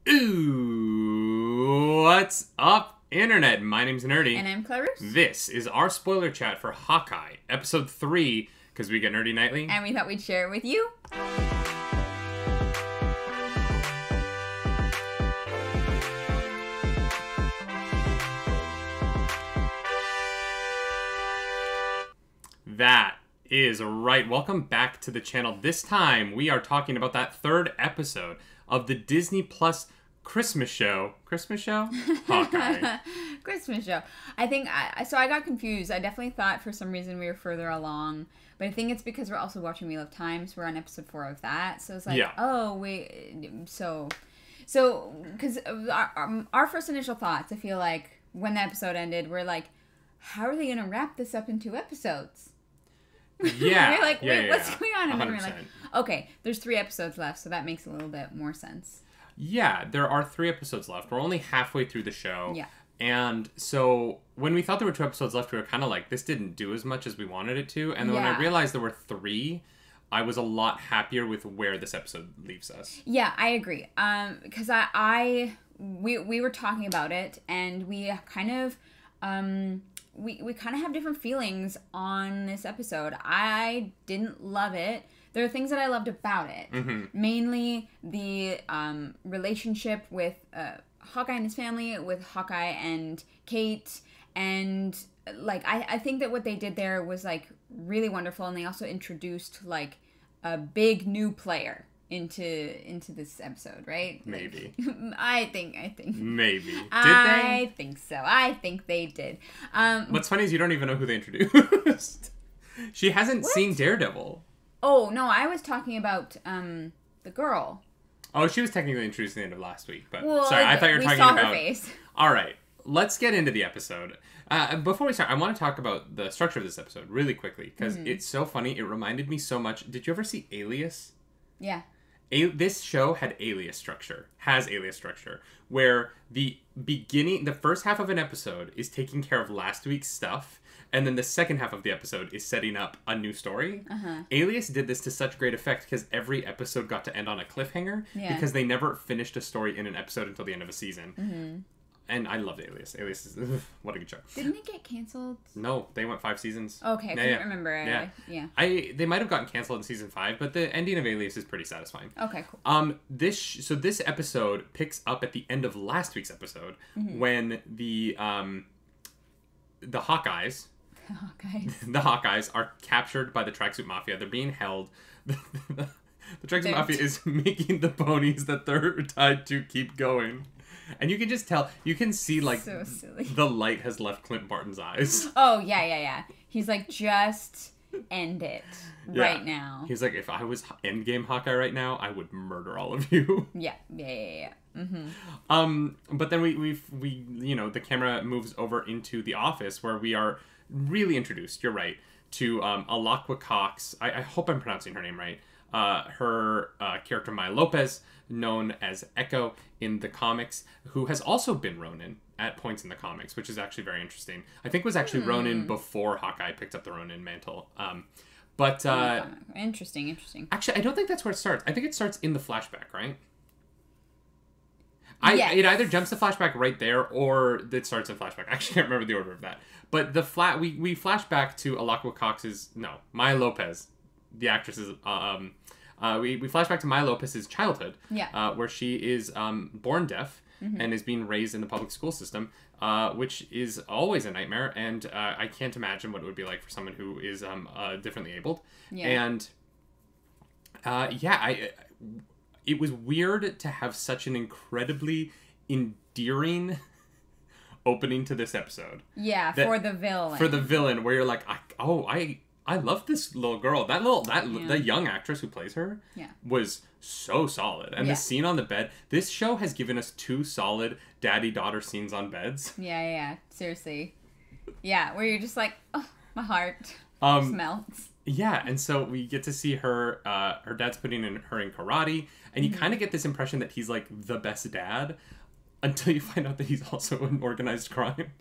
Ooh, what's up, Internet? My name's Nerdy. And I'm Clarisse. This is our spoiler chat for Hawkeye, Episode 3, because we get nerdy nightly. And we thought we'd share it with you. That is right. Welcome back to the channel. This time, we are talking about that third episode of the Disney Plus Christmas show. Christmas show? Hawkeye. Christmas show. I think, so I got confused. I definitely thought for some reason we were further along. But I think it's because we're also watching Wheel of Time. So we're on episode 4 of that. So it's like, Yeah. oh, wait. So, because our first initial thoughts, I feel like, when the episode ended, we're like, how are they going to wrap this up in 2 episodes? Yeah. We're like, wait, yeah, what's yeah. going on? And then we're 100%. like, okay, there's 3 episodes left, so that makes a little bit more sense. Yeah, there are 3 episodes left. We're only halfway through the show. Yeah. And so when we thought there were 2 episodes left, we were kind of like, this didn't do as much as we wanted it to. And then when I Yeah. realized there were 3, I was a lot happier with where this episode leaves us. Yeah, I agree. Because we were talking about it, and we kind of we kind of have different feelings on this episode. I didn't love it. There are things that I loved about it. Mm-hmm. Mainly the relationship with Hawkeye and his family, with Hawkeye and Kate, and like I think that what they did there was like really wonderful, and they also introduced like a big new player into this episode, right? Maybe. Like, I think. Maybe. Did I think so. I think they did. What's funny is you don't even know who they introduced. She hasn't seen Daredevil. Oh no, I was talking about the girl. Oh, she was technically introduced at the end of last week, but Well, sorry, I thought you were we talking saw about. her face. All right, let's get into the episode. Before we start, I want to talk about the structure of this episode really quickly because it's so funny. It reminded me so much. Did you ever see Alias? Yeah. This show has alias structure, where the first half of an episode is taking care of last week's stuff, and then the second half of the episode is setting up a new story. Alias did this to such great effect because every episode got to end on a cliffhanger because they never finished a story in an episode until the end of a season. And I loved Alias. Alias is what a good show. Didn't it get canceled? No, they went 5 seasons. Okay, I couldn't remember. Yeah. Yeah. They might have gotten canceled in season 5, but the ending of Alias is pretty satisfying. Okay, cool. This episode picks up at the end of last week's episode when the Hawkeyes the Hawkeyes are captured by the Tracksuit Mafia. They're being held. The Tracksuit Mafia is making the ponies that they're tied to keep going. And you can just tell, you can see like So silly. the light has left Clint Barton's eyes. Oh yeah. He's like, just end it right now. He's like, if I was Endgame Hawkeye right now, I would murder all of you. Yeah. But then we the camera moves over into the office where we are really introduced, you're right, to Alaqua Cox. I hope I'm pronouncing her name right. Her character Maya Lopez, known as Echo in the comics, who has also been Ronin at points in the comics, which is actually very interesting. I think was actually Ronin before Hawkeye picked up the Ronin mantle. Interesting. Actually, I don't think that's where it starts. I think it starts in the flashback, right? Yes. It either jumps to flashback right there, or it starts in flashback. I actually can't remember the order of that. But we flash back to Alaqua Cox's, Maya Lopez, the actress's, we flash back to Maya Lopez's childhood, where she is born deaf and is being raised in the public school system, which is always a nightmare, and I can't imagine what it would be like for someone who is differently abled. Yeah. And it was weird to have such an incredibly endearing opening to this episode. Yeah, for the villain. For the villain, where you're like, I love this little girl. The young actress who plays her was so solid. And the scene on the bed, this show has given us 2 solid daddy-daughter scenes on beds. Yeah. Seriously. Yeah, where you're just like, oh, my heart just melts. Yeah, and so we get to see her, her dad's putting her in karate, and you kind of get this impression that he's like the best dad until you find out that he's also in organized crime.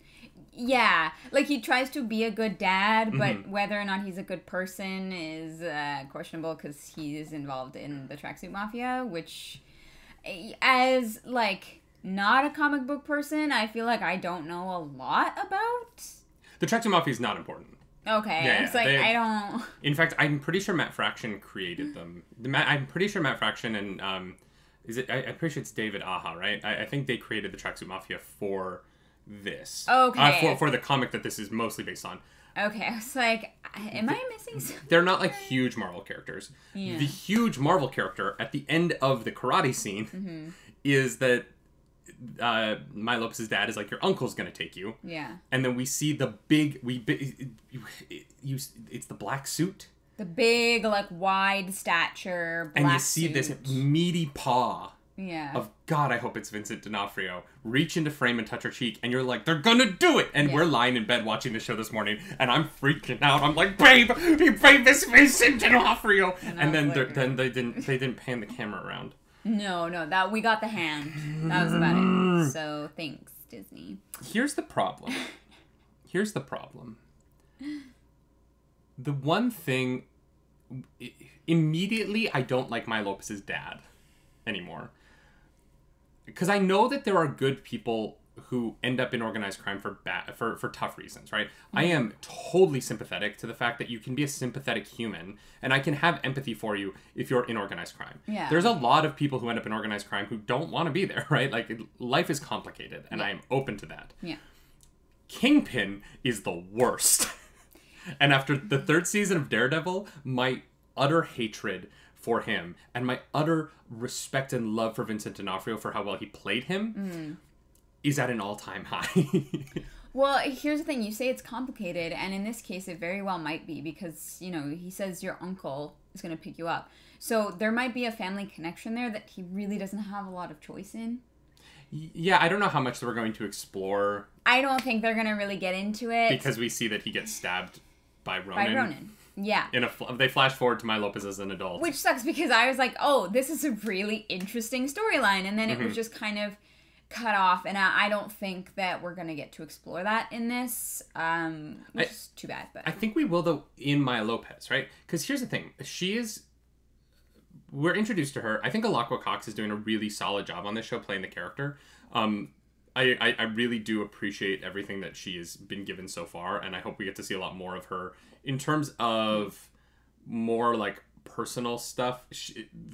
Yeah, like he tries to be a good dad, but whether or not he's a good person is questionable because he is involved in the Tracksuit Mafia, which As, like, not a comic book person, I feel like I don't know a lot about. The Tracksuit Mafia is not important. Okay, Yeah, it's like, I don't... In fact, I'm pretty sure Matt Fraction created them. I'm pretty sure Matt Fraction and, I'm pretty sure it's David Aja, right? I think they created the Tracksuit Mafia for this. Okay. For the comic that this is mostly based on. Okay, I was like, am I missing something? They're not, like, huge Marvel characters. Yeah. The huge Marvel character at the end of the karate scene is that Maya Lopez's dad is like, your uncle's gonna take you. Yeah. And then we see the big, it's the black suit. The big, like, wide stature, black And you see suit. this meaty paw Yeah. of, God, I hope it's Vincent D'Onofrio, reach into frame and touch her cheek, and you're like, they're gonna do it! And we're lying in bed watching the show this morning, and I'm freaking out. I'm like, babe, it's Vincent D'Onofrio! And then they didn't pan the camera around. No, that we got the hand. That was about it. So thanks, Disney. Here's the problem. The one thing, immediately, I don't like Maya Lopez's dad anymore. Because I know that there are good people who end up in organized crime for tough reasons, right? I am totally sympathetic to the fact that you can be a sympathetic human, and I can have empathy for you if you're in organized crime. Yeah. There's a lot of people who end up in organized crime who don't want to be there, right? Like, life is complicated, and I am open to that. Yeah. Kingpin is the worst. And after the third season of Daredevil, my utter hatred for him and my utter respect and love for Vincent D'Onofrio for how well he played him is at an all-time high. Well, here's the thing. You say it's complicated, and in this case, it very well might be because, you know, he says your uncle is going to pick you up. So there might be a family connection there that he really doesn't have a lot of choice in. Yeah, I don't know how much we're going to explore. I don't think they're going to really get into it. Because we see that he gets stabbed by Ronan. By Ronan. Yeah. They flash forward to Maya Lopez as an adult. Which sucks because I was like, oh, this is a really interesting storyline. And then it was just kind of cut off. And I don't think that we're going to get to explore that in this. Which is too bad. But I think we will, though, in Maya Lopez, right? Because here's the thing. We're introduced to her. I think Alaqua Cox is doing a really solid job on this show playing the character. I really do appreciate everything that she has been given so far, and I hope we get to see a lot more of her in terms of more like personal stuff.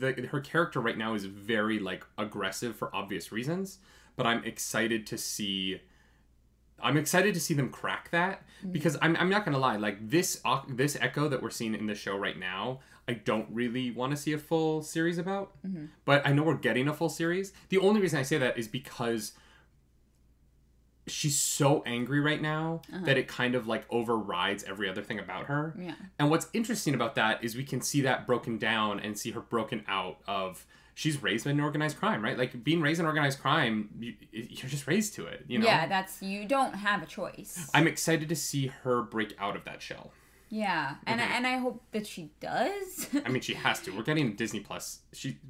Her character right now is very like aggressive for obvious reasons, but I'm excited to see them crack that because I'm not gonna lie, like this Echo that we're seeing in the show right now, I don't really want to see a full series about, but I know we're getting a full series. The only reason I say that is because she's so angry right now that it kind of like overrides every other thing about her. Yeah. And what's interesting about that is we can see that broken down and see her broken out of, she's raised in organized crime, right? Like being raised in organized crime, you're just raised to it, you know? Yeah, you don't have a choice. I'm excited to see her break out of that shell. Yeah, and I hope that she does. I mean, she has to. We're getting a Disney Plus.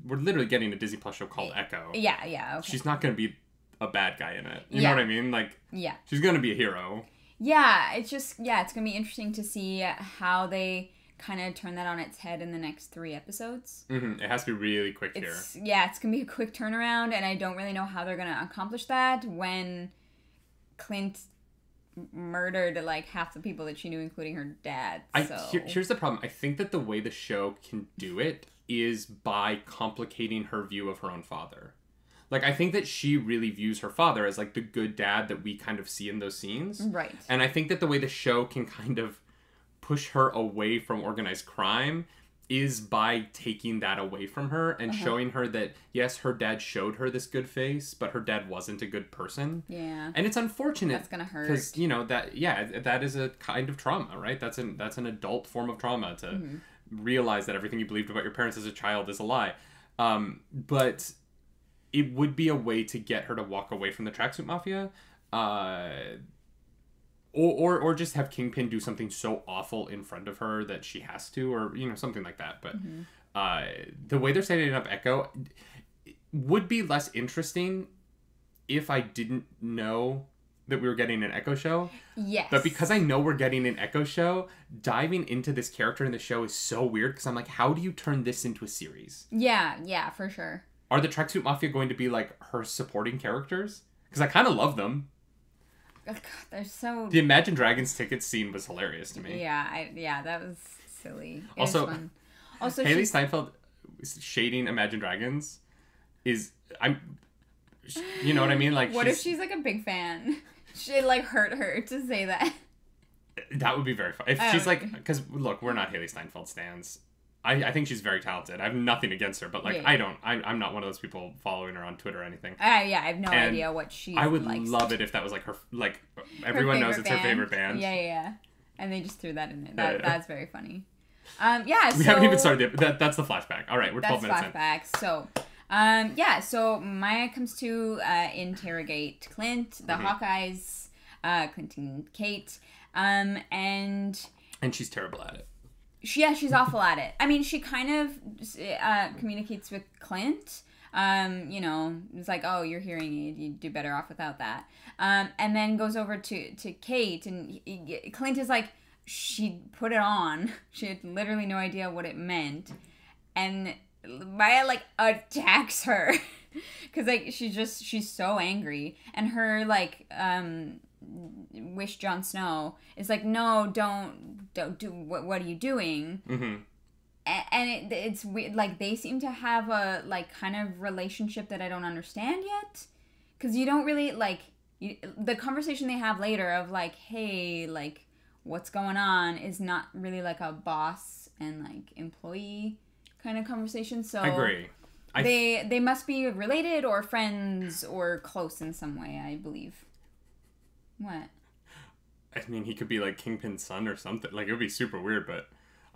We're literally getting a Disney Plus show called Echo. Yeah, okay. She's not going to be a bad guy in it. You know what I mean? Like, yeah, she's going to be a hero. Yeah, it's going to be interesting to see how they kind of turn that on its head in the next 3 episodes. It has to be really quick here. Yeah, it's going to be a quick turnaround, and I don't really know how they're going to accomplish that when Clint murdered like half the people that she knew, including her dad. Here's the problem. I think that the way the show can do it is by complicating her view of her own father. Like, I think that she really views her father as like the good dad that we kind of see in those scenes. Right. And I think that the way the show can kind of push her away from organized crime is by taking that away from her and showing her that, yes, her dad showed her this good face, but her dad wasn't a good person. Yeah. And it's unfortunate. That's gonna hurt. Because, you know, that is a kind of trauma, right? That's an adult form of trauma to realize that everything you believed about your parents as a child is a lie. But it would be a way to get her to walk away from the Tracksuit Mafia. Or just have Kingpin do something so awful in front of her that she has to, or, you know, something like that. But the way they're setting up Echo would be less interesting if I didn't know that we were getting an Echo show. Yes. But because I know we're getting an Echo show, diving into this character in the show is so weird because I'm like, how do you turn this into a series? Yeah, for sure. are the Tracksuit Mafia going to be like her supporting characters? Because I kind of love them. Oh, God, they're so... The Imagine Dragons ticket scene was hilarious to me. Yeah, that was silly. It Also, was fun. Also, Haley Steinfeld shading Imagine Dragons is... You know what I mean? Like, what if she's like a big fan? Should like hurt her to say that. That would be very fun. If she's like... Because, look, we're not Haley Steinfeld stans. I think she's very talented. I have nothing against her, but like I'm not one of those people following her on Twitter or anything. Yeah, I have no idea what she. I would likes. love it if that was like her, like everyone knows it's her favorite band. Yeah, and they just threw that in there. That's very funny. So we haven't even started that's the flashback. All right, we're 12 minutes flashback. So, so Maya comes to interrogate Clint, the Hawkeyes, Clint and Kate, and she's terrible at it. She's awful at it. I mean, she kind of communicates with Clint. It's like, oh, you're hearing aid. You'd do better off without that. And then goes over to Kate, and Clint is like, she put it on. She had literally no idea what it meant. And Maya, like, attacks her. Because, like, she's so angry. And her, like, wish Jon Snow is like, no, don't do, what are you doing? Mm-hmm. And it's weird, like they seem to have a like kind of relationship that I don't understand yet, because you don't really like the conversation they have later of like, hey, like what's going on is not really like a boss and like employee kind of conversation. So I agree. They must be related or friends or close in some way, I believe. What? I mean, he could be like Kingpin's son or something. Like, it would be super weird, but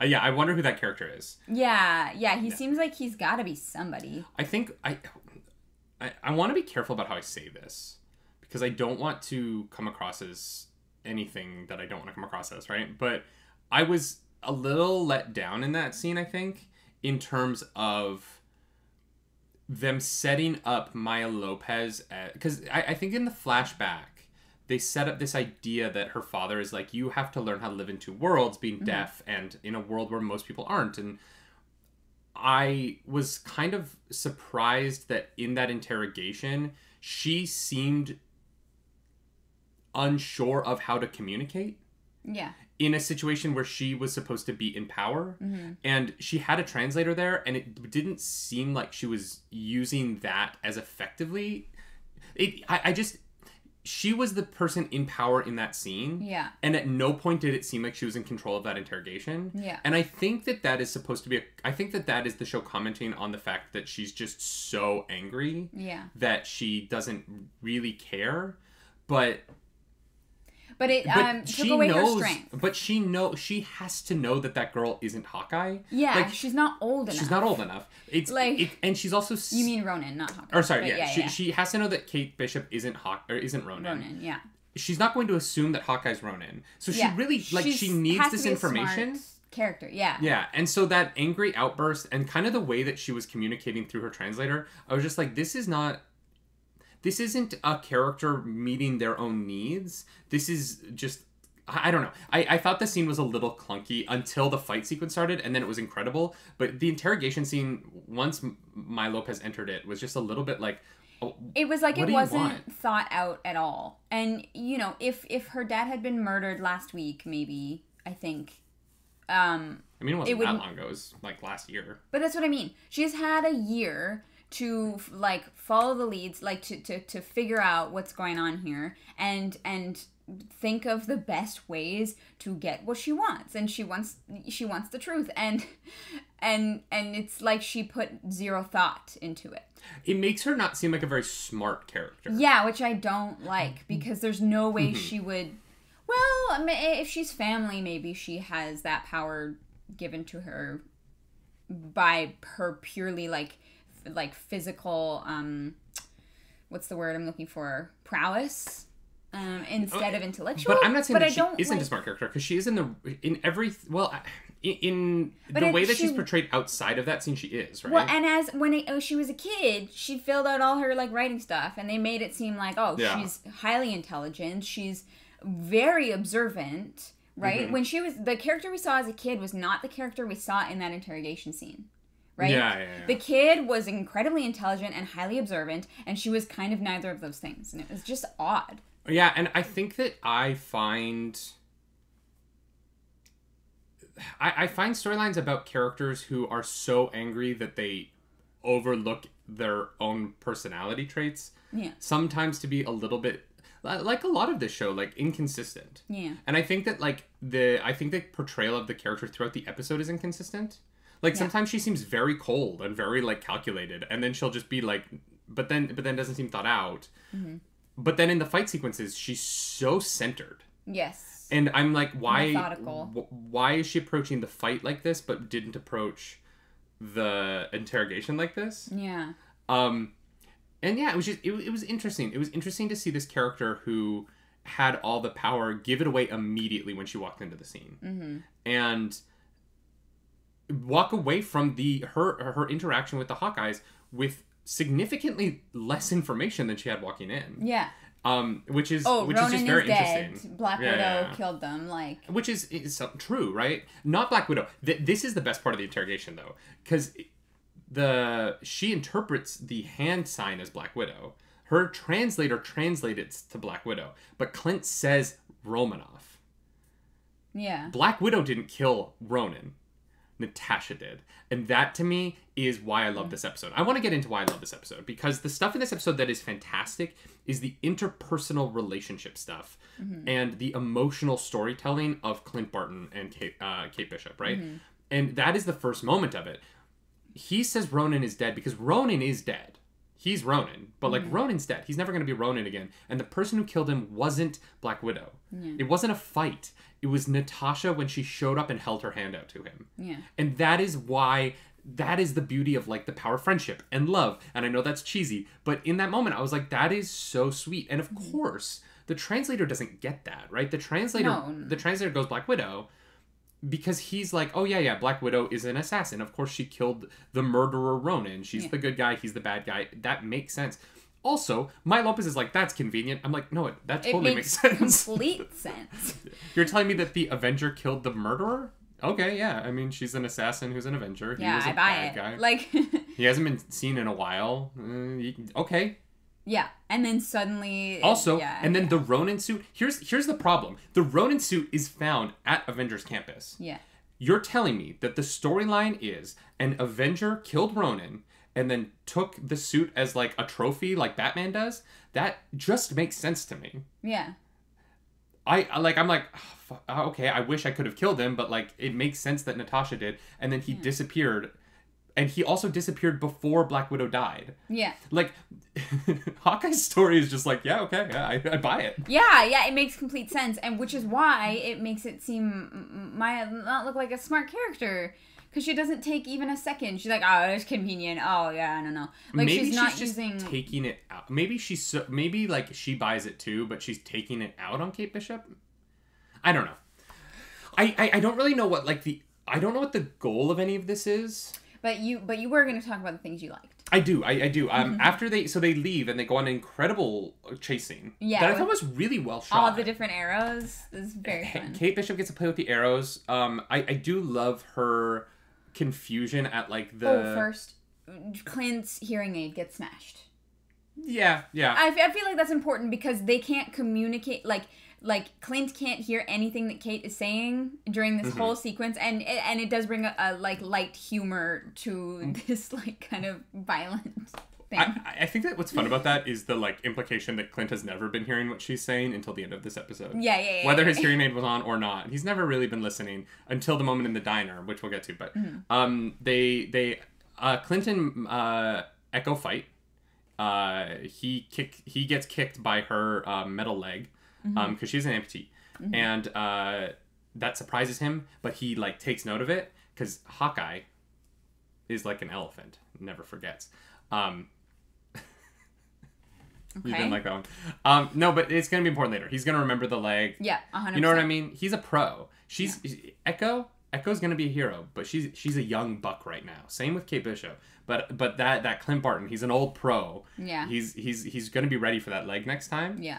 yeah, I wonder who that character is. Yeah, he seems like he's got to be somebody. I think I want to be careful about how I say this, because I don't want to come across as anything that I don't want to come across as, right? But I was a little let down in that scene, I think, in terms of them setting up Maya Lopez because I think in the flashback they set up this idea that her father is like, you have to learn how to live in two worlds, being deaf and in a world where most people aren't. And I was kind of surprised that in that interrogation she seemed unsure of how to communicate. Yeah. In a situation where she was supposed to be in power, and she had a translator there, and it didn't seem like she was using that as effectively. She was the person in power in that scene. Yeah. And at no point did it seem like she was in control of that interrogation. Yeah. And I think that is supposed to be I think that is the show commenting on the fact that she's just so angry. Yeah. That she doesn't really care. But it took away her strength. But she has to know that girl isn't Hawkeye. Yeah, like, she's not old enough. She's not old enough. And she's also. You mean Ronan, not Hawkeye? Or sorry, she has to know that Kate Bishop isn't Ronan. Ronan, yeah. She's not going to assume that Hawkeye's Ronan. So she really she needs this information. Smart character, yeah. Yeah, and so that angry outburst and kind of the way that she was communicating through her translator, I was just like, this isn't a character meeting their own needs. This is just, I don't know. I thought the scene was a little clunky until the fight sequence started, and then it was incredible. But the interrogation scene, once Maya Lopez entered it, was just a little bit like... It was like it wasn't thought out at all. And, if her dad had been murdered last week, maybe, I think... I mean, it wasn't that long ago. It was like last year. But that's what I mean. She's had a year to like follow the leads, like to figure out what's going on here and think of the best ways to get what she wants. And she wants the truth, and it's like she put zero thought into it. It makes her not seem like a very smart character. Yeah, which I don't like, because there's no way she would. Well, I mean, if she's family, maybe she has that power given to her by her purely like physical what's the word I'm looking for, prowess, instead of intellectual. But I'm not saying that she isn't a smart character, because she is in the way that she's portrayed outside of that scene, she is, right? Well, and as when she was a kid, she filled out all her like writing stuff, and they made it seem like, she's highly intelligent, she's very observant, right? When she was, the character we saw as a kid was not the character we saw in that interrogation scene. right? Yeah, yeah, yeah. The kid was incredibly intelligent and highly observant, and she was kind of neither of those things, and it was just odd. Yeah, and I think that I find storylines about characters who are so angry that they overlook their own personality traits Yeah. sometimes to be a little bit like a lot of this show, like inconsistent. Yeah. And I think that I think the portrayal of the character throughout the episode is inconsistent. Like sometimes she seems very cold and very like calculated, and then she'll just be like, but then doesn't seem thought out. Mm-hmm. But then in the fight sequences, she's so centered. Yes. And I'm like, why? Methodical. Why is she approaching the fight like this, but didn't approach the interrogation like this? Yeah. And yeah, it was just it was interesting. It was interesting to see this character who had all the power give it away immediately when she walked into the scene, and walk away from her interaction with the Hawkeyes with significantly less information than she had walking in. Yeah. Which is Ronan just very is dead. interesting. Black Widow killed them. Like, which is true, right? Not Black Widow. This is the best part of the interrogation, though, because she interprets the hand sign as Black Widow. Her translator translates it to Black Widow, but Clint says Romanoff. yeah. Black Widow didn't kill Ronan. Natasha did. And that, to me, is why I love this episode. I want to get into why I love this episode, because the stuff in this episode that is fantastic is the interpersonal relationship stuff and the emotional storytelling of Clint Barton and Kate Bishop, right? And that is the first moment of it. He says Ronan is dead because Ronan is dead. He's Ronan, but like Ronan's dead. He's never going to be Ronan again. And the person who killed him wasn't Black Widow. Yeah. It wasn't a fight. It was Natasha when she showed up and held her hand out to him. Yeah. And that is why, that is the beauty of like the power of friendship and love. And I know that's cheesy, but in that moment I was like, that is so sweet. And of course, the translator doesn't get that, right? The translator goes Black Widow because he's like, oh yeah, Black Widow is an assassin. Of course she killed the murderer Ronan. She's the good guy, he's the bad guy. That makes sense. Also, Maya Lopez is like, that's convenient. I'm like, no, that totally makes sense. Complete sense. You're telling me that the Avenger killed the murderer? Okay, yeah. I mean, she's an assassin who's an Avenger. He was a bad guy. Like, he hasn't been seen in a while. Okay. Yeah, and then suddenly. Also, and then the Ronin suit. Here's the problem. The Ronin suit is found at Avengers Campus. Yeah. You're telling me that the storyline is an Avenger killed Ronin and then took the suit as like a trophy like Batman does? That just makes sense to me. Yeah. I'm like, okay, I wish I could have killed him, but like it makes sense that Natasha did, and then he disappeared. And he also disappeared before Black Widow died. Yeah. Like, Hawkeye's story is just like, yeah, okay, yeah, I buy it. Yeah, it makes complete sense. And which is why it makes it seem Maya not look like a smart character. Because she doesn't take even a second. She's like, oh, it's convenient. Oh, yeah, I don't know. Like, maybe she's not just using... taking it out. Maybe, like, she buys it too, but she's taking it out on Kate Bishop? I don't know. I don't really know what, like, I don't know what the goal of any of this is. But you were going to talk about the things you liked. I do. After they leave and they go on an incredible chase scene. Yeah. That I thought was really well shot. All the different arrows. This is very fun. Kate Bishop gets to play with the arrows. I do love her confusion at like the... Oh, first, Clint's hearing aid gets smashed. Yeah. I feel like that's important because they can't communicate, like Clint can't hear anything that Kate is saying during this whole sequence, and it does bring a like light humor to this like kind of violent thing. I think that what's fun about that is the like implication that Clint has never been hearing what she's saying until the end of this episode. Yeah. Whether his hearing aid was on or not, he's never really been listening until the moment in the diner, which we'll get to. But Clint and Echo fight. He gets kicked by her metal leg. Because she's an amputee, and that surprises him, but he like takes note of it because Hawkeye is like an elephant, never forgets. You didn't like that one. No, but it's gonna be important later. He's gonna remember the leg. Yeah, 100%. You know what I mean? He's a pro. Echo's gonna be a hero, but she's a young buck right now. Same with Kate Bishop. But that Clint Barton, he's an old pro. Yeah. He's gonna be ready for that leg next time. Yeah.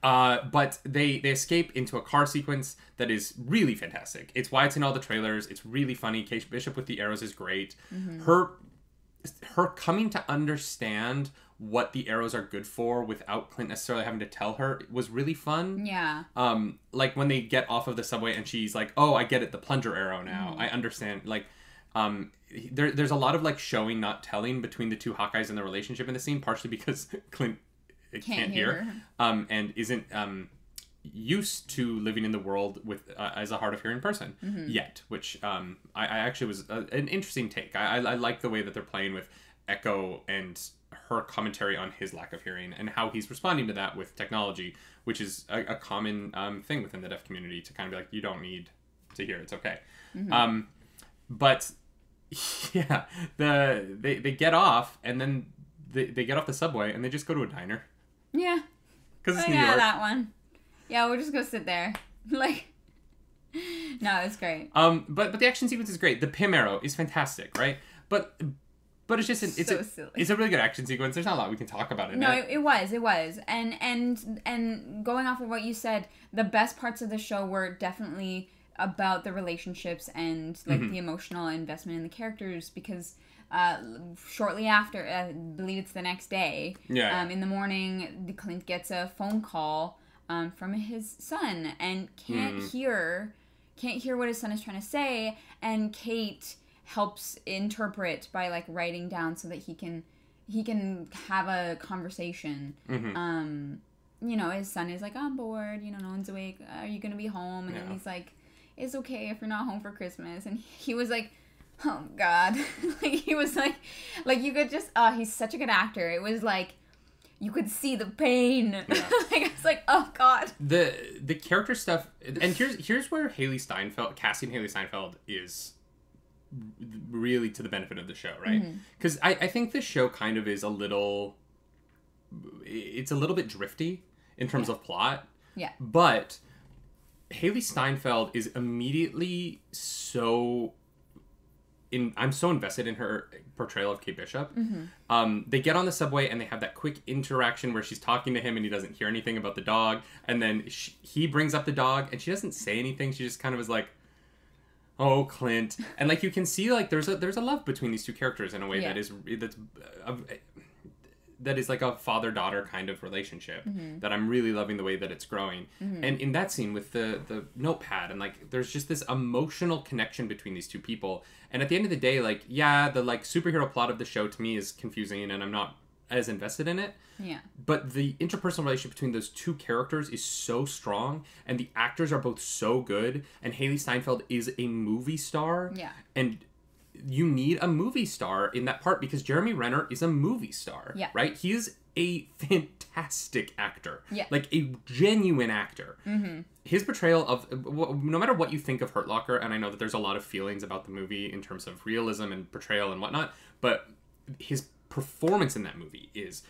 But they escape into a car sequence that is really fantastic. It's why it's in all the trailers. It's really funny. Kate Bishop with the arrows is great. Her coming to understand what the arrows are good for without Clint necessarily having to tell her was really fun. Yeah. Like when they get off of the subway and she's like, "Oh, I get it, the plunger arrow now. I understand." Like, there's a lot of like showing, not telling between the two Hawkeyes in the relationship in the scene, partially because Clint can't hear, and isn't used to living in the world with as a hard of hearing person yet, which I actually was an interesting take. I like the way that they're playing with Echo and her commentary on his lack of hearing and how he's responding to that with technology, which is a common thing within the deaf community, to kind of be like, you don't need to hear, it's okay. But yeah, they get off, and then they get off the subway and they just go to a diner. Yeah. Because it's New York. That one. Yeah, we'll just go sit there. Like, no, it's great. But the action sequence is great. The Pym arrow is fantastic, right? But it's just silly. It's a really good action sequence. There's not a lot we can talk about it. No, it was. And going off of what you said, the best parts of the show were definitely about the relationships and like the emotional investment in the characters, because shortly after, I believe it's the next day, in the morning, Clint gets a phone call from his son and can't hear what his son is trying to say, and Kate helps interpret by like writing down so that he can have a conversation. You know, his son is like, I'm bored, you know, no one's awake, are you gonna be home? And then he's like, it's okay if you're not home for Christmas. And he was like, oh God. Like, he was like you could just, he's such a good actor. It was like, you could see the pain. Like, I was like, oh God. The character stuff, and here's where casting Haley Steinfeld is really to the benefit of the show, right? Because I think the show kind of is it's a little bit drifty in terms of plot. Yeah. But Haley Steinfeld is immediately I'm so invested in her portrayal of Kate Bishop. They get on the subway and they have that quick interaction where she's talking to him and he doesn't hear anything about the dog. And then he brings up the dog and she doesn't say anything. She just kind of is like, oh, Clint. And like, you can see like there's a love between these two characters in a way that is like a father-daughter kind of relationship that I'm really loving the way that it's growing. And in that scene with the notepad, and like there's just this emotional connection between these two people. And at the end of the day, like, yeah, the like superhero plot of the show to me is confusing and I'm not as invested in it. Yeah. But the interpersonal relationship between those two characters is so strong, and the actors are both so good, and Haley Steinfeld is a movie star. Yeah. And you need a movie star in that part because Jeremy Renner is a movie star. Yeah. Right? He is a fantastic actor. Yeah. Like a genuine actor. His portrayal of, no matter what you think of Hurt Locker, and I know that there's a lot of feelings about the movie in terms of realism and portrayal and whatnot, but his performance in that movie is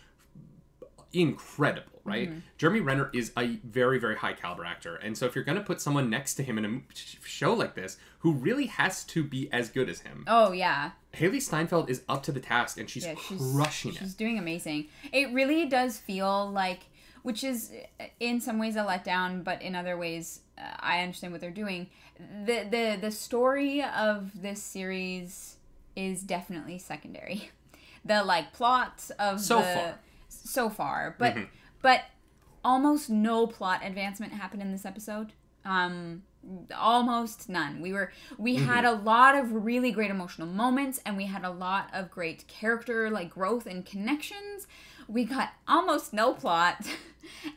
incredible, right? Jeremy Renner is a very, very high caliber actor, and so if you're going to put someone next to him in a show like this who really has to be as good as him, Haley Steinfeld is up to the task, and she's crushing it. She's doing amazing. It really does feel like, which is in some ways a letdown, but in other ways I understand what they're doing. The story of this series is definitely secondary. The like plot of so far, but almost no plot advancement happened in this episode. Almost none. We had a lot of really great emotional moments, and we had a lot of great character like growth and connections. We got almost no plot,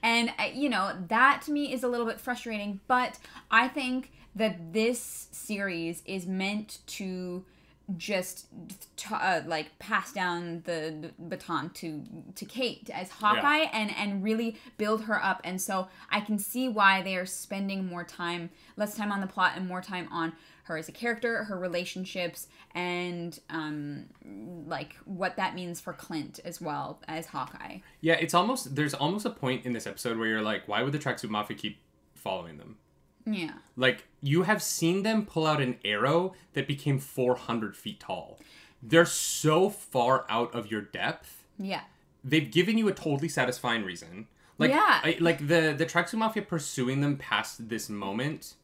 and you know, that to me is a little bit frustrating, but I think that this series is meant to just like pass down the baton to Kate as Hawkeye, and really build her up. And so I can see why they are spending less time on the plot and more time on her as a character, her relationships, and like what that means for Clint as well as Hawkeye. Yeah, there's almost a point in this episode where you're like, why would the Tracksuit Mafia keep following them? Yeah. Like, you have seen them pull out an arrow that became 400 feet tall. They're so far out of your depth. Yeah. They've given you a totally satisfying reason. Like, Yeah. like the Tracksuit Mafia pursuing them past this moment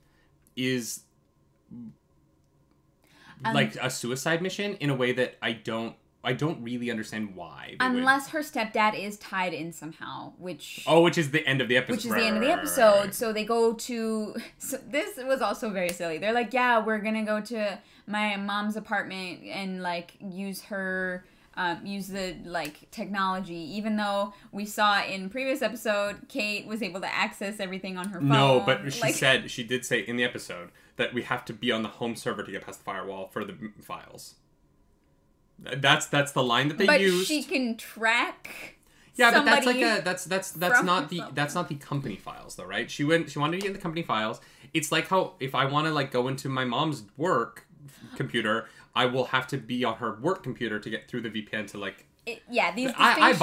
is like a suicide mission in a way that I don't really understand why. Unless her stepdad is tied in somehow, which is the end of the episode. Which is the end of the episode. So they go to. So this was also very silly. They're like, yeah, we're gonna go to my mom's apartment and like use her. Use the like technology, even though we saw in previous episode Kate was able to access everything on her phone. No, but she did say in the episode that we have to be on the home server to get past the firewall for the files. That's the line that they used. But she can track. Yeah, but that's like that's not the company files though, right? She wanted to get in the company files. It's like how if I want to like go into my mom's work computer, I will have to be on her work computer to get through the VPN to like. These distinctions. I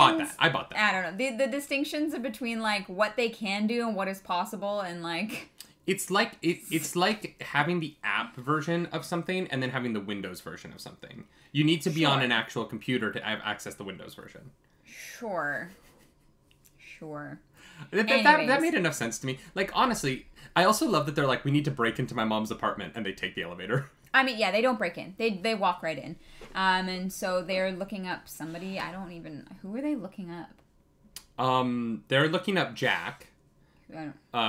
bought that. I don't know the distinctions between like what they can do and what is possible and like. It's like it's like having the app version of something and then having the Windows version of something. You need to be on an actual computer to access the Windows version. Sure. That made enough sense to me. Like, honestly, I also love that they're like, we need to break into my mom's apartment, and they take the elevator. I mean, yeah, they don't break in. They walk right in. And so they're looking up somebody. Who are they looking up? They're looking up Jack,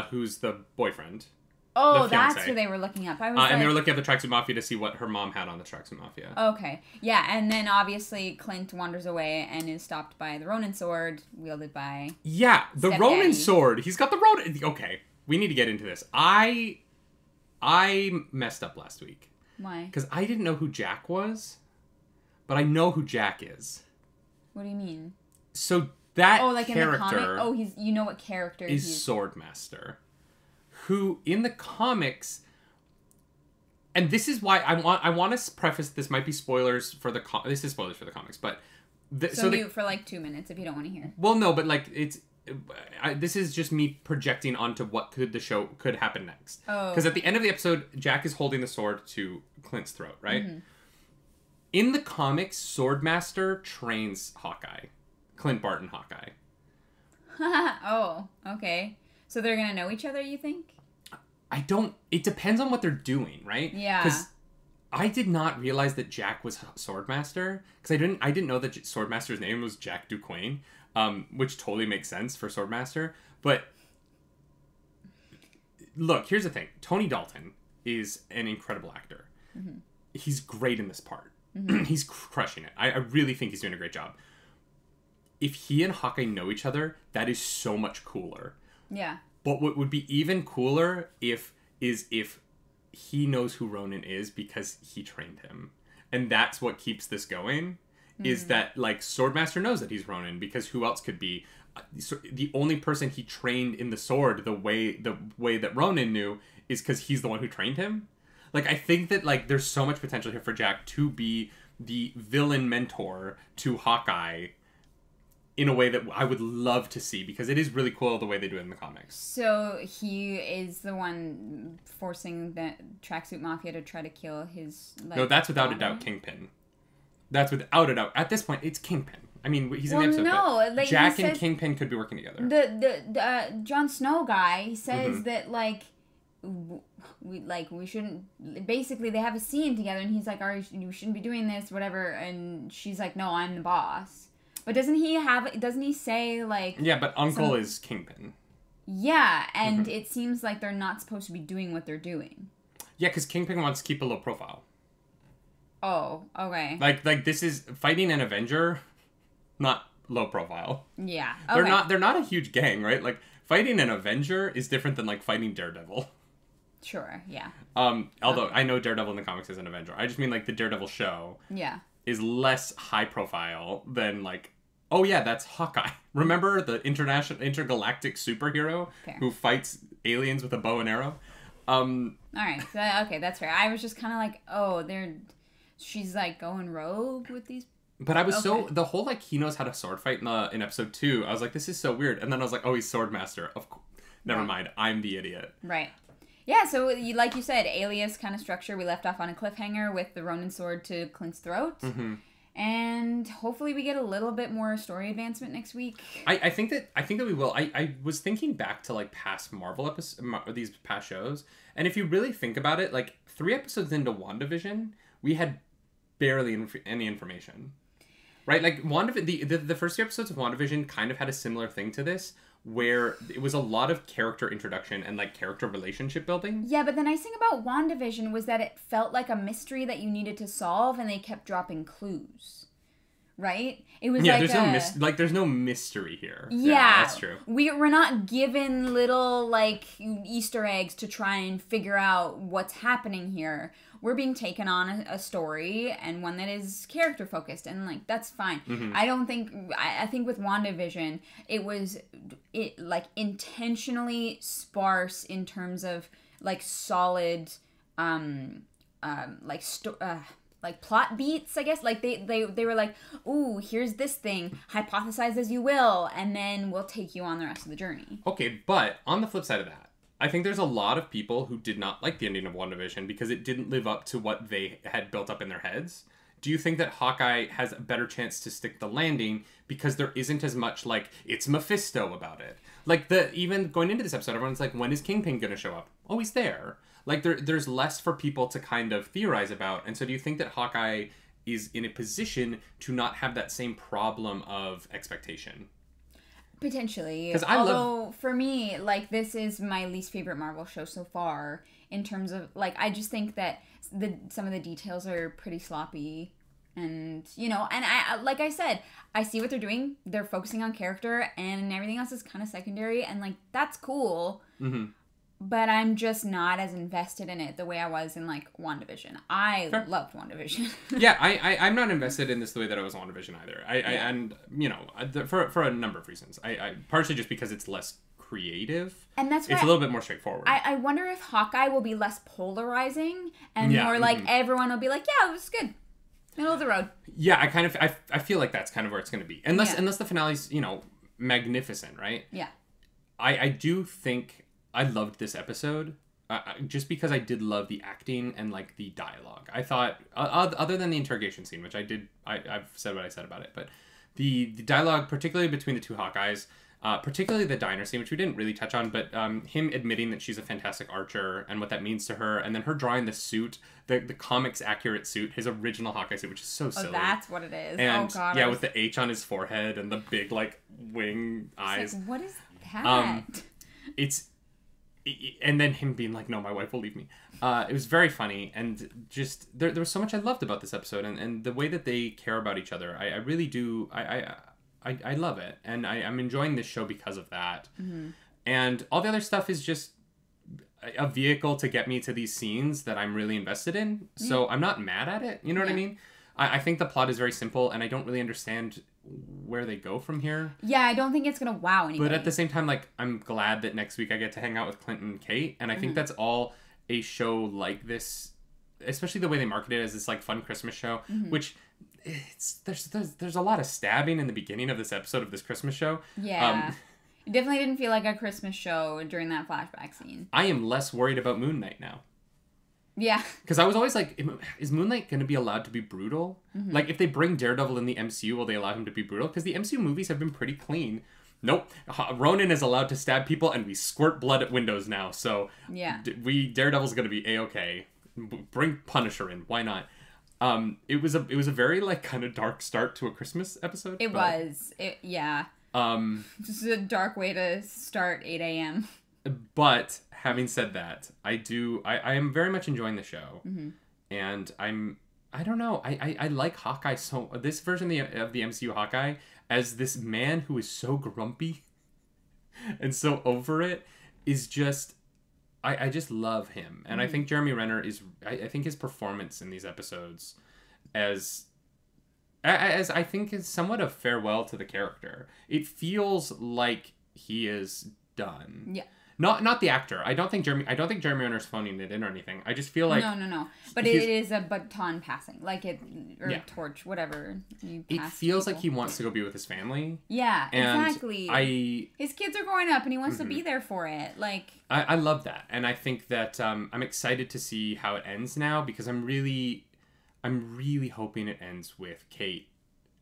who's the boyfriend. Oh, that's who they were looking up. I was and they were looking at the Tracksuit Mafia to see what her mom had on the Tracksuit Mafia. Okay. Yeah, and then obviously Clint wanders away and is stopped by the Ronin sword wielded by... Yeah, the Ronin sword. He's got the Ronin... Okay, we need to get into this. I messed up last week. Why? Because I didn't know who Jack was, but I know who Jack is. What do you mean? So that like character... in the comic? Oh, you know what character is Swordmaster. Who in the comics, and this is why I want to preface this might be spoilers for the this is spoilers for the comics, but for like 2 minutes if you don't want to hear. Well, no, but like this is just me projecting onto what the show could happen next. Oh, because at the end of the episode, Jack is holding the sword to Clint's throat, right? Mm-hmm. In the comics, Swordmaster trains Hawkeye, Clint Barton Hawkeye. Oh, okay. So they're gonna know each other, you think? It depends on what they're doing, right? Yeah. Because I did not realize that Jack was Swordmaster. Because I didn't know that Swordmaster's name was Jack Duquesne, which totally makes sense for Swordmaster. But look, here's the thing. Tony Dalton is an incredible actor. Mm-hmm. He's great in this part. Mm-hmm. He's crushing it. I really think he's doing a great job. If he and Hawkeye know each other, that is so much cooler. Yeah. But what would be even cooler if he knows who Ronin is because he trained him. And that's what keeps this going, is that, like, Swordmaster knows that he's Ronin because who else could be? The only person he trained in the sword the way that Ronin knew is because he's the one who trained him. Like, I think that, like, there's so much potential here for Jack to be the villain mentor to Hawkeye in a way that I would love to see, because it is really cool the way they do it in the comics. So he is the one forcing the Tracksuit Mafia to try to kill his... Like, no, that's without a doubt Kingpin. That's without a doubt. At this point, it's Kingpin. I mean, he's in the episode. No, like, Jack and Kingpin could be working together. The Jon Snow guy says that, like, we shouldn't... Basically, they have a scene together, and he's like, you shouldn't be doing this, whatever. And she's like, no, I'm the boss. But doesn't he say, like... Yeah, but Uncle is Kingpin. Yeah, and it seems like they're not supposed to be doing what they're doing. Yeah, because Kingpin wants to keep a low profile. Oh, okay. Like this is fighting an Avenger, not low profile. Yeah, okay. They're not a huge gang, right? Like, fighting an Avenger is different than, like, fighting Daredevil. Sure, yeah. Although I know Daredevil in the comics is an Avenger. I just mean, like, the Daredevil show. Yeah. Is less high profile than, like, oh yeah, that's Hawkeye. Remember the intergalactic superhero who fights aliens with a bow and arrow? All right, so, okay, that's fair. I was just kind of like, she's like going rogue with these. But I was the whole, like, he knows how to sword fight in episode 2. I was like, this is so weird, and then I was like, oh, he's Swordmaster. Of course, never mind. I'm the idiot. Right. Yeah, so like you said, Alias kind of structure. We left off on a cliffhanger with the Ronin sword to Clint's throat. Mm-hmm. And hopefully we get a little bit more story advancement next week. I think that we will. I was thinking back to like past Marvel episodes, these past shows, and if you really think about it, like 3 episodes into WandaVision, we had barely any information, right? Like the first 2 episodes of WandaVision kind of had a similar thing to this, where it was a lot of character introduction and like character relationship building. Yeah, but the nice thing about WandaVision was that it felt like a mystery that you needed to solve, and they kept dropping clues. Right? It was there's no mystery here. Yeah, that's true. We're not given little like Easter eggs to try and figure out what's happening here. We're being taken on a story, and one that is character focused, and like that's fine. Mm-hmm. I think with WandaVision, it was like intentionally sparse in terms of like solid like plot beats, I guess. Like they were like, ooh, here's this thing, hypothesize as you will, and then we'll take you on the rest of the journey. Okay, but on the flip side of that, I think there's a lot of people who did not like the ending of WandaVision because it didn't live up to what they had built up in their heads. Do you think that Hawkeye has a better chance to stick the landing because there isn't as much like it's Mephisto about it? Like even going into this episode, everyone's like, when is Kingpin gonna show up? Oh, he's there. Like there's less for people to kind of theorize about. And so do you think that Hawkeye is in a position to not have that same problem of expectation? Potentially. Although for me, like this is my least favorite Marvel show so far in terms of like I just think that some of the details are pretty sloppy. And, and I like I said, I see what they're doing. They're focusing on character and everything else is kind of secondary. And, like, that's cool. Mm-hmm. But I'm just not as invested in it the way I was in, like, WandaVision. I loved WandaVision. Yeah, I'm not invested in this the way that I was in WandaVision either. And, for a number of reasons. I partially just because it's less creative. And that's why it's a little bit more straightforward. I wonder if Hawkeye will be less polarizing and more like everyone will be like, yeah, it was good. Middle of the road. Yeah, I feel like that's kind of where it's going to be. Unless the finale's, magnificent, right? Yeah. I do think I loved this episode just because I did love the acting and, like, the dialogue. I thought, other than the interrogation scene, which I've said what I said about it, but the dialogue, particularly between the two Hawkeyes, particularly the diner scene, which we didn't really touch on, but him admitting that she's a fantastic archer and what that means to her, and then her drawing the suit, the comics accurate suit, his original Hawkeye suit, which is so silly. Oh, that's what it is. And, oh god. Yeah, with the H on his forehead and the big like wing eyes. Like, what is that? And then him being like, "No, my wife will leave me." It was very funny, and just there was so much I loved about this episode, and the way that they care about each other. I really do. I love it, and I'm enjoying this show because of that. Mm-hmm. And all the other stuff is just a vehicle to get me to these scenes that I'm really invested in. So I'm not mad at it. You know what I mean? I think the plot is very simple, and I don't really understand where they go from here. Yeah, I don't think it's gonna wow anybody. But at the same time, like, I'm glad that next week I get to hang out with Clinton and Kate, and I think that's all a show like this, especially the way they market it as this like fun Christmas show, which there's a lot of stabbing in the beginning of this episode of this Christmas show. Yeah. It definitely didn't feel like a Christmas show during that flashback scene. I am less worried about Moon Knight now. Yeah. Because I was always like, is Moon Knight going to be allowed to be brutal? Mm-hmm. Like, if they bring Daredevil in the MCU, will they allow him to be brutal? Because the MCU movies have been pretty clean. Nope. Ronan is allowed to stab people, and we squirt blood at windows now. So, yeah. Daredevil's going to be A-okay. Bring Punisher in. Why not? It was a very, like, kind of dark start to a Christmas episode. It was. Yeah. This is a dark way to start 8 a.m. But having said that, I am very much enjoying the show, and I don't know, I like Hawkeye this version of the MCU Hawkeye as this man who is so grumpy and so over it is just I just love him, and I think Jeremy Renner I think his performance in these episodes as I think is somewhat a farewell to the character. It feels like he is done. Yeah. Not the actor. I don't think Jeremy Renner's phoning it in or anything. I just feel like no. But it is a baton passing, like torch, whatever. It feels like he wants to go be with his family. Yeah, and exactly. His kids are growing up, and he wants to be there for it. Like I love that, and I think that I'm excited to see how it ends now because I'm really hoping it ends with Kate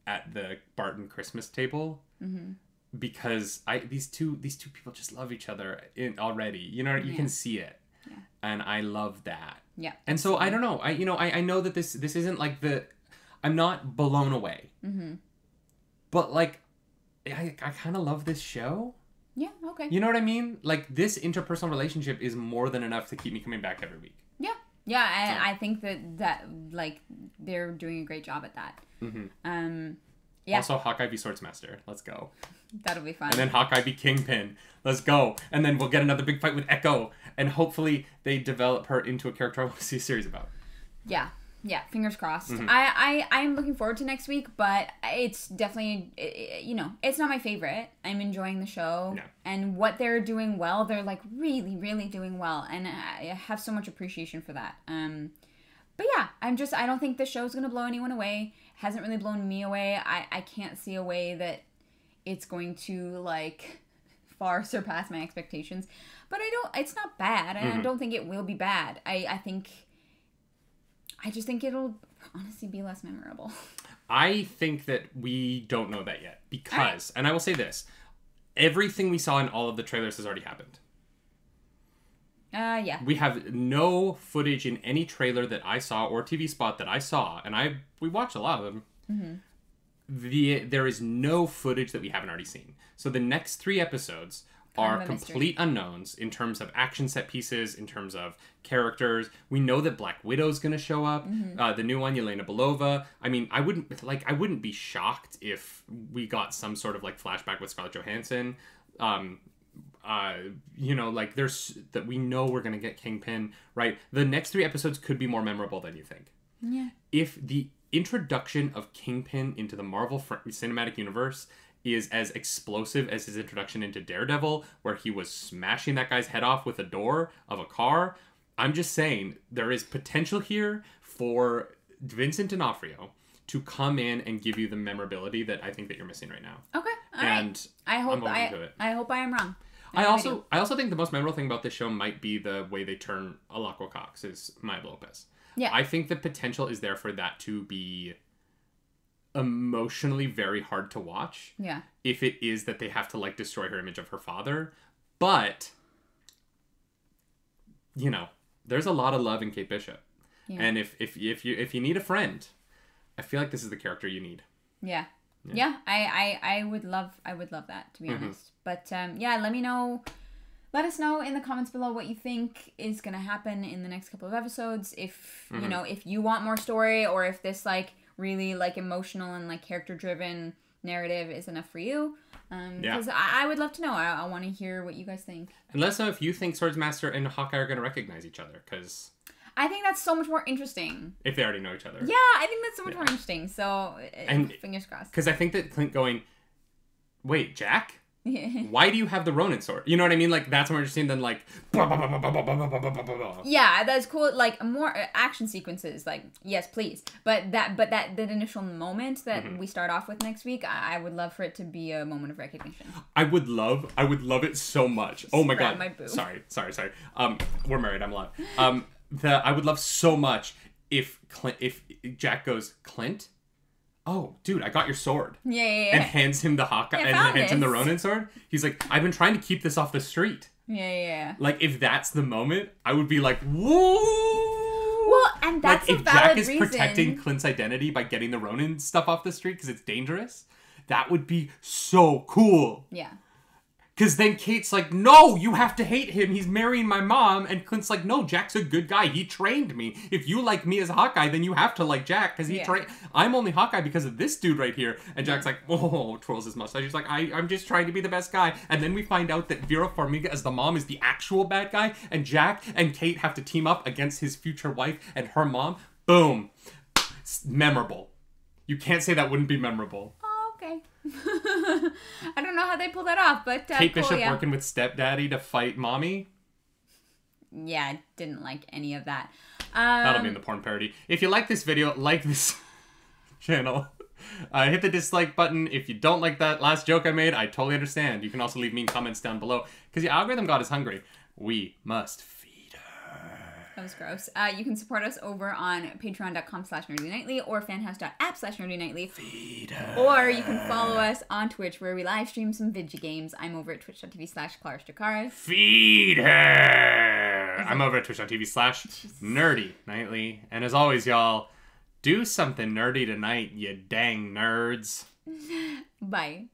at the Barton Christmas table. Mm-hmm. Because these two people just love each other already. You know, you can see it. Yeah. And I love that. Yeah. And so I don't know. I know that this isn't like I'm not blown away. Mm-hmm. But like I kind of love this show. Yeah, okay. You know what I mean? Like, this interpersonal relationship is more than enough to keep me coming back every week. Yeah. Yeah, and I think that like they're doing a great job at that. Mm-hmm. Yeah. Also, Hawkeye be Swordsmaster. Let's go. That'll be fun. And then Hawkeye be Kingpin. Let's go. And then we'll get another big fight with Echo. And hopefully they develop her into a character I want to see a series about. Yeah. Yeah, fingers crossed. Mm-hmm. I'm looking forward to next week, but it's definitely, it's not my favorite. I'm enjoying the show. Yeah. And what they're doing well, they're like really, really doing well. And I have so much appreciation for that. But yeah, I don't think the show's going to blow anyone away. It hasn't really blown me away. I can't see a way that it's going to like far surpass my expectations. But it's not bad. And I don't think it will be bad. I just think it'll honestly be less memorable. I think that we don't know that yet. Because, and I will say this, everything we saw in all of the trailers has already happened. Yeah. We have no footage in any trailer that I saw or TV spot that I saw, and we watched a lot of them. Mm-hmm. There is no footage that we haven't already seen. So the next 3 episodes are complete unknowns in terms of action set pieces, in terms of characters. We know that Black Widow's going to show up. Mm-hmm. The new one, Yelena Belova. I mean, I wouldn't be shocked if we got some sort of like flashback with Scarlett Johansson. Like there's that we know we're going to get Kingpin, right? The next 3 episodes could be more memorable than you think. Yeah. If the introduction of Kingpin into the Marvel Cinematic Universe is as explosive as his introduction into Daredevil, where he was smashing that guy's head off with a door of a car, I'm just saying there is potential here for Vincent D'Onofrio to come in and give you the memorability that I think that you're missing right now. Okay, and I hope I am wrong. I also think the most memorable thing about this show might be the way they turn Alaqua Cox as Maya Lopez. Yeah, I think the potential is there for that to be emotionally very hard to watch. Yeah. If it is that they have to like destroy her image of her father, but there's a lot of love in Kate Bishop. Yeah. And if you need a friend, I feel like this is the character you need. Yeah. Yeah. I would love that, to be honest. But let us know in the comments below what you think is going to happen in the next couple of episodes. If if you want more story, or if this like really like emotional and like character driven narrative is enough for you. Because I would love to know. I want to hear what you guys think. And let us know if you think Swordsmaster and Hawkeye are going to recognize each other, because I think that's so much more interesting. If they already know each other. Yeah, I think that's so much more interesting. So, fingers crossed. Because I think that Clint going, wait, Jack? Why do you have the Ronin sword? You know what I mean? Like, that's more interesting than like yeah, that's cool. Like, more action sequences, like, yes, please. But that initial moment that we start off with next week, I would love for it to be a moment of recognition. I would love it so much. Oh my god. My boob. Sorry. We're married, I'm allowed. I would love so much if Jack goes, Clint? Oh, dude, I got your sword. Yeah. And hands him the Hawkeye, and hands him the Ronin sword. He's like, I've been trying to keep this off the street. Yeah. Like, if that's the moment, I would be like, whoa! Well, and that's like, a valid reason. If Jack is protecting Clint's identity by getting the Ronin stuff off the street because it's dangerous, that would be so cool. Yeah. Because then Kate's like, no, you have to hate him. He's marrying my mom. And Clint's like, no, Jack's a good guy. He trained me. If you like me as Hawkeye, then you have to like Jack because he trained. I'm only Hawkeye because of this dude right here. And Jack's like, oh, twirls his mustache. He's like, I'm just trying to be the best guy. And then we find out that Vera Farmiga as the mom is the actual bad guy. And Jack and Kate have to team up against his future wife and her mom. Boom. It's memorable. You can't say that wouldn't be memorable. Okay. I don't know how they pull that off, but Kate Bishop working with stepdaddy to fight mommy. Yeah, I didn't like any of that. That'll be in the porn parody. If you like this video, like this channel. Hit the dislike button. If you don't like that last joke I made, I totally understand. You can also leave mean comments down below, because the algorithm god is hungry. We must feed her. That was gross. You can support us over on patreon.com/nerdynightly or fanhouse.app/nerdynightly. Feed her. Or you can follow us on Twitch where we live stream some video games. I'm over at twitch.tv/ClarasDrakaris. Feed her. I'm over at twitch.tv/nerdynightly. And as always, y'all, do something nerdy tonight, you dang nerds. Bye.